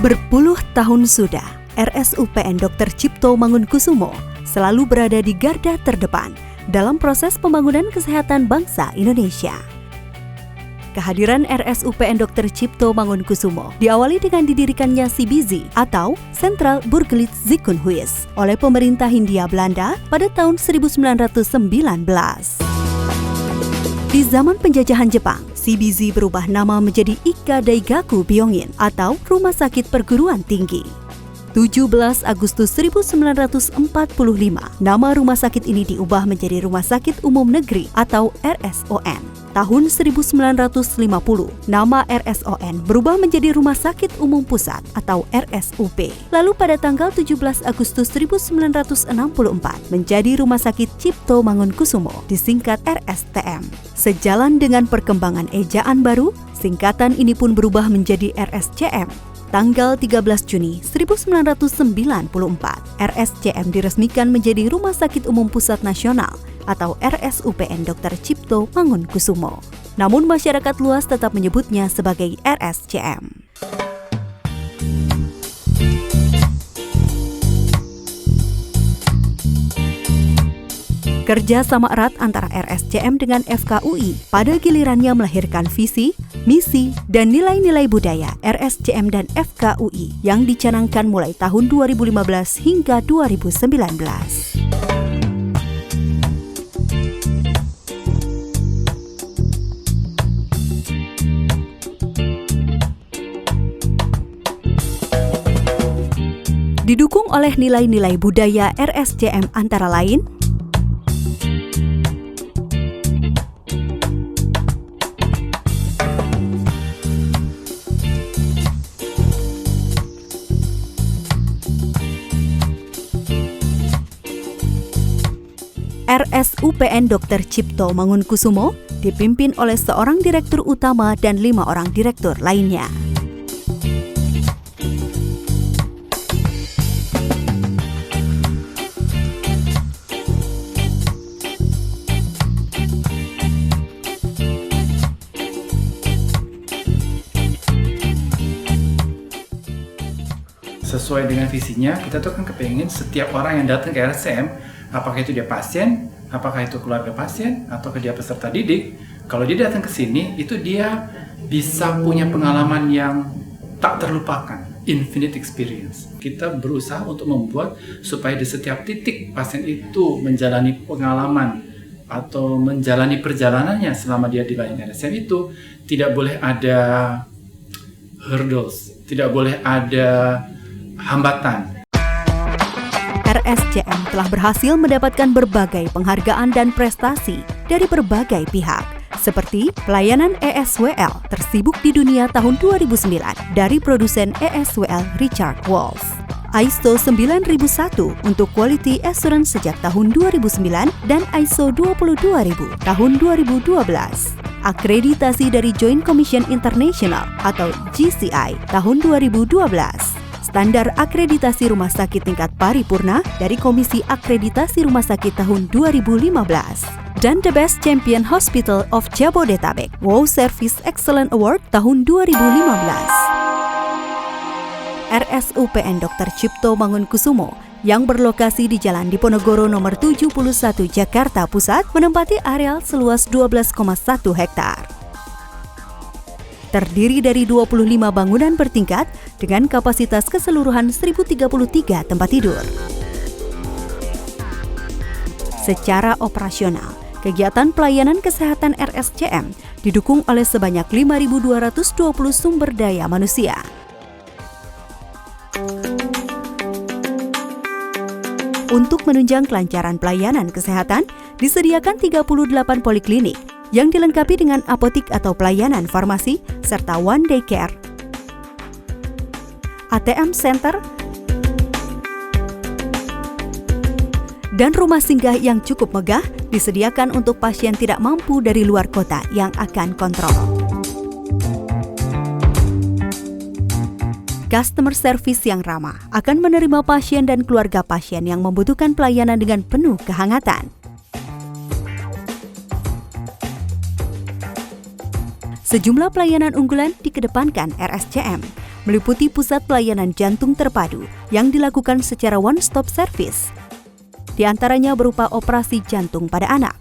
Berpuluh tahun sudah, RSUPN Dr. Cipto Mangunkusumo selalu berada di garda terdepan dalam proses pembangunan kesehatan bangsa Indonesia. Kehadiran RSUPN Dr. Cipto Mangunkusumo diawali dengan didirikannya CBZ atau Central Burgerlijk-Ziekenhuis oleh pemerintah Hindia Belanda pada tahun 1919. Di zaman penjajahan Jepang, CBZ berubah nama menjadi Ikka Daigaku Byongin atau Rumah Sakit Perguruan Tinggi. 17 Agustus 1945, nama rumah sakit ini diubah menjadi Rumah Sakit Umum Negeri atau RSON. Tahun 1950, nama RSON berubah menjadi Rumah Sakit Umum Pusat atau RSUP. Lalu pada tanggal 17 Agustus 1964 menjadi Rumah Sakit Cipto Mangunkusumo, disingkat RSTM. Sejalan dengan perkembangan ejaan baru, singkatan ini pun berubah menjadi RSCM. Tanggal 13 Juni 1994, RSCM diresmikan menjadi Rumah Sakit Umum Pusat Nasional atau RSUPN Dr. Cipto Mangunkusumo. Namun masyarakat luas tetap menyebutnya sebagai RSCM. Kerja sama erat antara RSCM dengan FKUI pada gilirannya melahirkan visi, misi, dan nilai-nilai budaya RSCM dan FKUI yang dicanangkan mulai tahun 2015 hingga 2019. Didukung oleh nilai-nilai budaya RSCM antara lain, RSUPN Dr. Cipto Mangunkusumo dipimpin oleh seorang direktur utama dan 5 orang direktur lainnya. Sesuai dengan visinya, kita tuh kan kepengen setiap orang yang datang ke RSCM, apakah itu dia pasien, apakah itu keluarga pasien, atau dia peserta didik, kalau dia datang ke sini, itu dia bisa punya pengalaman yang tak terlupakan, infinite experience. Kita berusaha untuk membuat supaya di setiap titik pasien itu menjalani pengalaman atau menjalani perjalanannya selama dia di layanan RSCM itu tidak boleh ada hurdles, tidak boleh ada hambatan. RSCM telah berhasil mendapatkan berbagai penghargaan dan prestasi dari berbagai pihak, seperti pelayanan ESWL tersibuk di dunia tahun 2009 dari produsen ESWL Richard Wolf, ISO 9001 untuk Quality Assurance sejak tahun 2009 dan ISO 22000 tahun 2012. Akreditasi dari Joint Commission International atau JCI tahun 2012. Standar akreditasi rumah sakit tingkat paripurna dari Komisi Akreditasi Rumah Sakit tahun 2015. Dan The Best Champion Hospital of Jabodetabek Wow Service Excellent Award tahun 2015. RSUPN Dr. Cipto Mangunkusumo yang berlokasi di Jalan Diponegoro nomor 71 Jakarta Pusat menempati areal seluas 12,1 hektar. Terdiri dari 25 bangunan bertingkat dengan kapasitas keseluruhan 1.033 tempat tidur. Secara operasional, kegiatan pelayanan kesehatan RSCM didukung oleh sebanyak 5.220 sumber daya manusia. Untuk menunjang kelancaran pelayanan kesehatan, disediakan 38 poliklinik yang dilengkapi dengan apotik atau pelayanan farmasi, serta one day care, ATM center, dan rumah singgah yang cukup megah disediakan untuk pasien tidak mampu dari luar kota yang akan kontrol. Customer service yang ramah akan menerima pasien dan keluarga pasien yang membutuhkan pelayanan dengan penuh kehangatan. Sejumlah pelayanan unggulan dikedepankan RSCM, meliputi pusat pelayanan jantung terpadu yang dilakukan secara one-stop service. Di antaranya berupa operasi jantung pada anak.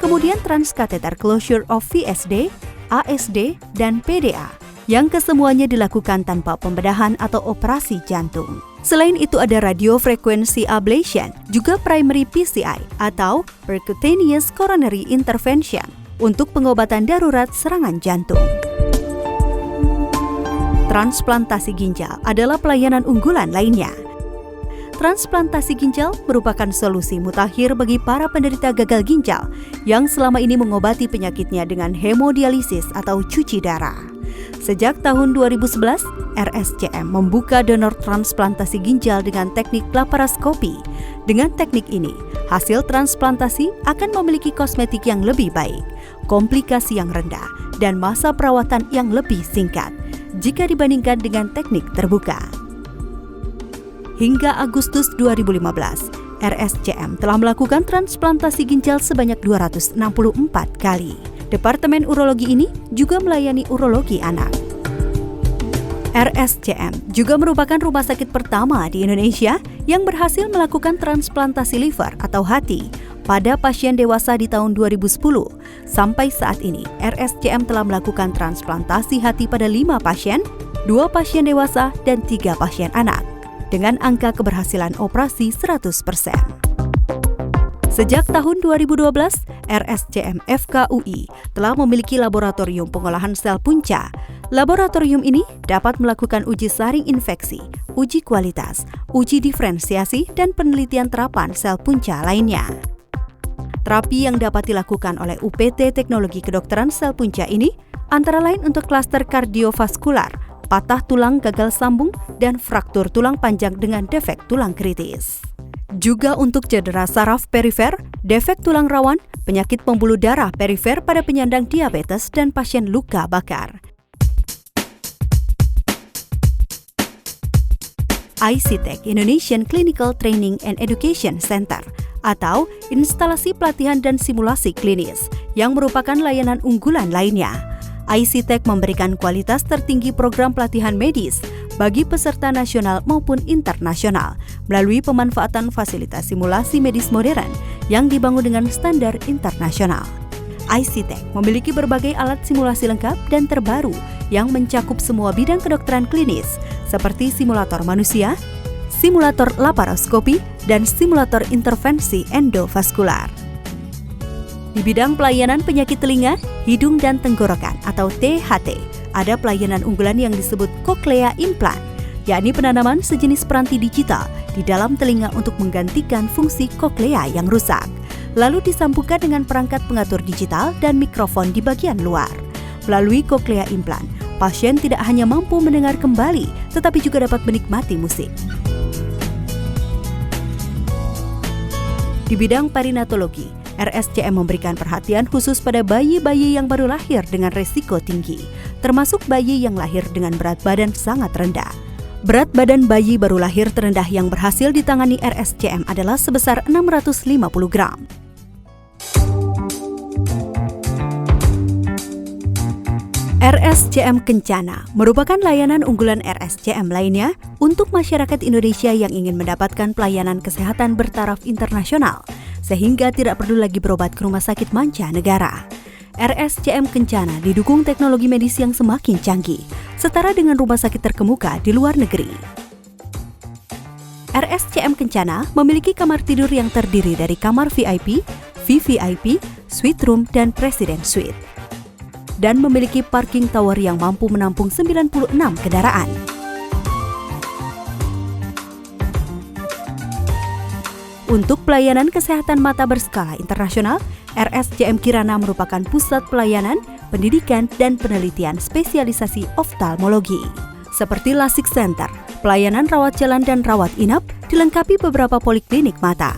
Kemudian transcatheter closure of VSD, ASD, dan PDA, yang kesemuanya dilakukan tanpa pembedahan atau operasi jantung. Selain itu ada radio frequency ablation, juga primary PCI atau percutaneous coronary intervention untuk pengobatan darurat serangan jantung. Transplantasi ginjal adalah pelayanan unggulan lainnya. Transplantasi ginjal merupakan solusi mutakhir bagi para penderita gagal ginjal yang selama ini mengobati penyakitnya dengan hemodialisis atau cuci darah. Sejak tahun 2011, RSCM membuka donor transplantasi ginjal dengan teknik laparoskopi. Dengan teknik ini, hasil transplantasi akan memiliki kosmetik yang lebih baik, komplikasi yang rendah, dan masa perawatan yang lebih singkat jika dibandingkan dengan teknik terbuka. Hingga Agustus 2015, RSCM telah melakukan transplantasi ginjal sebanyak 264 kali. Departemen urologi ini juga melayani urologi anak. RSCM juga merupakan rumah sakit pertama di Indonesia yang berhasil melakukan transplantasi liver atau hati pada pasien dewasa di tahun 2010. Sampai saat ini, RSCM telah melakukan transplantasi hati pada 5 pasien, 2 pasien dewasa, dan 3 pasien anak, dengan angka keberhasilan operasi 100%. Sejak tahun 2012, RSCM FKUI telah memiliki laboratorium pengolahan sel punca. Laboratorium ini dapat melakukan uji saring infeksi, uji kualitas, uji diferensiasi, dan penelitian terapan sel punca lainnya. Terapi yang dapat dilakukan oleh UPT Teknologi Kedokteran Sel Punca ini antara lain untuk klaster kardiovaskular, patah tulang gagal sambung, dan fraktur tulang panjang dengan defek tulang kritis. Juga untuk cedera saraf perifer, defek tulang rawan, penyakit pembuluh darah perifer pada penyandang diabetes, dan pasien luka bakar. ICTech Indonesian Clinical Training and Education Center atau instalasi pelatihan dan simulasi klinis yang merupakan layanan unggulan lainnya. ICTech memberikan kualitas tertinggi program pelatihan medis bagi peserta nasional maupun internasional melalui pemanfaatan fasilitas simulasi medis modern yang dibangun dengan standar internasional. ICTech memiliki berbagai alat simulasi lengkap dan terbaru yang mencakup semua bidang kedokteran klinis seperti simulator manusia, simulator laparoskopi, dan simulator intervensi endovaskular. Di bidang pelayanan penyakit telinga, hidung, dan tenggorokan atau THT, ada pelayanan unggulan yang disebut cochlea implant, yakni penanaman sejenis peranti digital di dalam telinga untuk menggantikan fungsi cochlea yang rusak, lalu disambungkan dengan perangkat pengatur digital dan mikrofon di bagian luar. Melalui cochlea implant, pasien tidak hanya mampu mendengar kembali, tetapi juga dapat menikmati musik. Di bidang perinatologi, RSCM memberikan perhatian khusus pada bayi-bayi yang baru lahir dengan resiko tinggi, termasuk bayi yang lahir dengan berat badan sangat rendah. Berat badan bayi baru lahir terendah yang berhasil ditangani RSCM adalah sebesar 650 gram. RSCM Kencana merupakan layanan unggulan RSCM lainnya untuk masyarakat Indonesia yang ingin mendapatkan pelayanan kesehatan bertaraf internasional, sehingga tidak perlu lagi berobat ke rumah sakit mancanegara. RSCM Kencana didukung teknologi medis yang semakin canggih, setara dengan rumah sakit terkemuka di luar negeri. RSCM Kencana memiliki kamar tidur yang terdiri dari kamar VIP, VVIP, suite room, dan President Suite, dan memiliki parking tower yang mampu menampung 96 kendaraan. Untuk pelayanan kesehatan mata berskala internasional, RSCM Kirana merupakan pusat pelayanan, pendidikan, dan penelitian spesialisasi oftalmologi. Seperti LASIK Center, pelayanan rawat jalan dan rawat inap, dilengkapi beberapa poliklinik mata.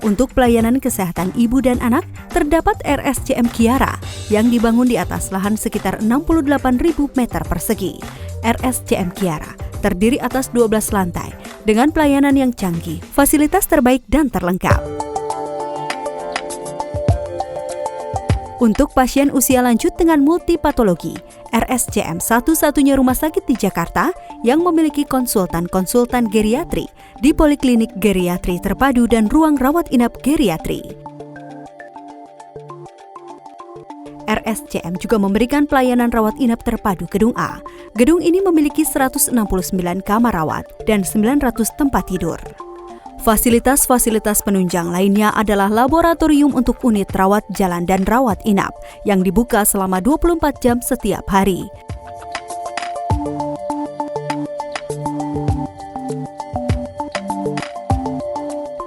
Untuk pelayanan kesehatan ibu dan anak, terdapat RSCM Kiara yang dibangun di atas lahan sekitar 68.000 meter persegi. RSCM Kiara terdiri atas 12 lantai dengan pelayanan yang canggih, fasilitas terbaik dan terlengkap. Untuk pasien usia lanjut dengan multipatologi, RSCM satu-satunya rumah sakit di Jakarta yang memiliki konsultan-konsultan geriatri di Poliklinik Geriatri Terpadu dan Ruang Rawat Inap Geriatri. RSCM juga memberikan pelayanan rawat inap terpadu Gedung A. Gedung ini memiliki 169 kamar rawat dan 900 tempat tidur. Fasilitas-fasilitas penunjang lainnya adalah laboratorium untuk unit rawat jalan dan rawat inap yang dibuka selama 24 jam setiap hari.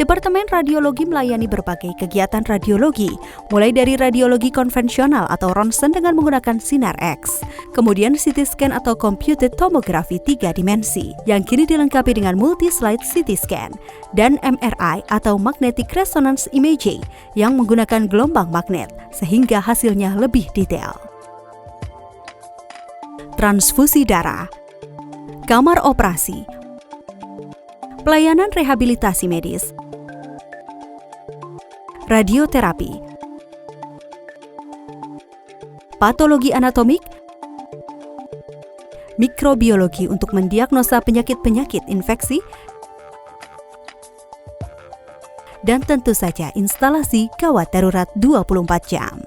Departemen Radiologi melayani berbagai kegiatan radiologi, mulai dari radiologi konvensional atau ronsen dengan menggunakan sinar X, kemudian CT scan atau computed tomography 3 dimensi, yang kini dilengkapi dengan multi-slide CT scan, dan MRI atau magnetic resonance imaging yang menggunakan gelombang magnet, sehingga hasilnya lebih detail. Transfusi darah, kamar operasi, pelayanan rehabilitasi medis, radioterapi, patologi anatomik, mikrobiologi untuk mendiagnosa penyakit-penyakit infeksi, dan tentu saja instalasi gawat darurat 24 jam.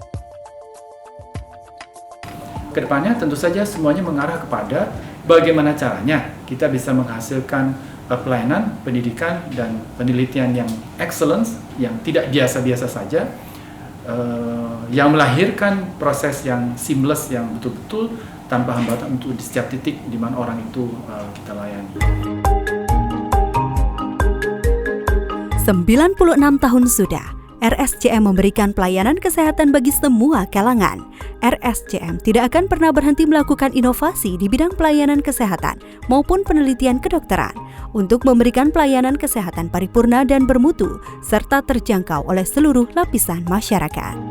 Kedepannya tentu saja semuanya mengarah kepada bagaimana caranya kita bisa menghasilkan pelayanan, pendidikan, dan penelitian yang excellence, yang tidak biasa-biasa saja, yang melahirkan proses yang seamless, yang betul-betul tanpa hambatan untuk di setiap titik di mana orang itu kita layani. 96 tahun sudah, RSCM memberikan pelayanan kesehatan bagi semua kalangan. RSCM tidak akan pernah berhenti melakukan inovasi di bidang pelayanan kesehatan maupun penelitian kedokteran untuk memberikan pelayanan kesehatan paripurna dan bermutu serta terjangkau oleh seluruh lapisan masyarakat.